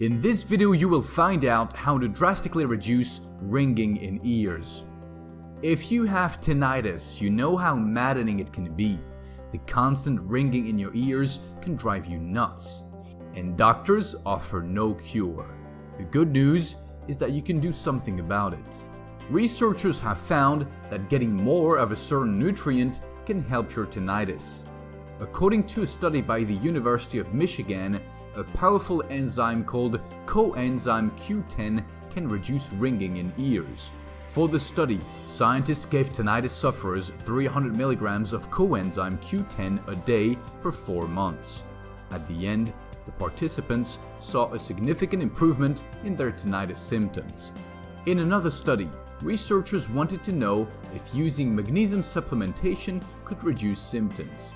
In this video you will find out how to drastically reduce ringing in ears. If you have tinnitus, you know how maddening it can be. The constant ringing in your ears can drive you nuts, and doctors offer no cure. The good news is that you can do something about it. Researchers have found that getting more of a certain nutrient can help your tinnitus. According to a study by the University of Michigan, a powerful enzyme called coenzyme Q10 can reduce ringing in ears. For the study, scientists gave tinnitus sufferers 300 milligrams of coenzyme Q10 a day for 4 months. At the end, the participants saw a significant improvement in their tinnitus symptoms. In another study, researchers wanted to know if using magnesium supplementation could reduce symptoms.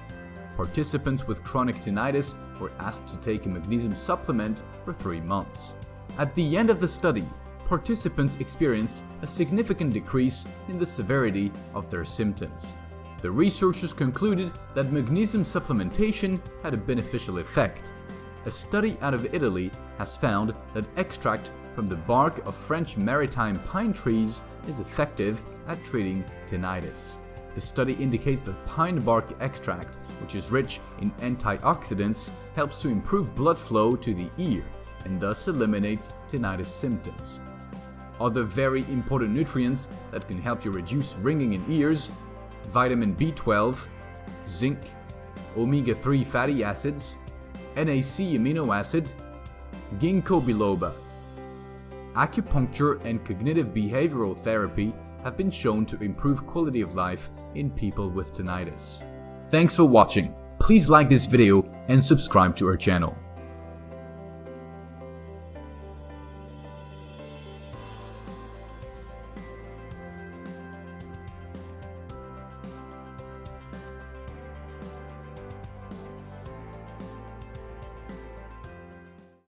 Participants with chronic tinnitus were asked to take a magnesium supplement for 3 months. At the end of the study, participants experienced a significant decrease in the severity of their symptoms. The researchers concluded that magnesium supplementation had a beneficial effect. A study out of Italy has found that extract from the bark of French maritime pine trees is effective at treating tinnitus. The study indicates that pine bark extract, which is rich in antioxidants, helps to improve blood flow to the ear and thus eliminates tinnitus symptoms. Other very important nutrients that can help you reduce ringing in ears: vitamin B12, zinc, omega-3 fatty acids, NAC amino acid, ginkgo biloba. Acupuncture and cognitive behavioral therapy have been shown to improve quality of life in people with tinnitus. Thanks for watching. Please like this video and subscribe to our channel.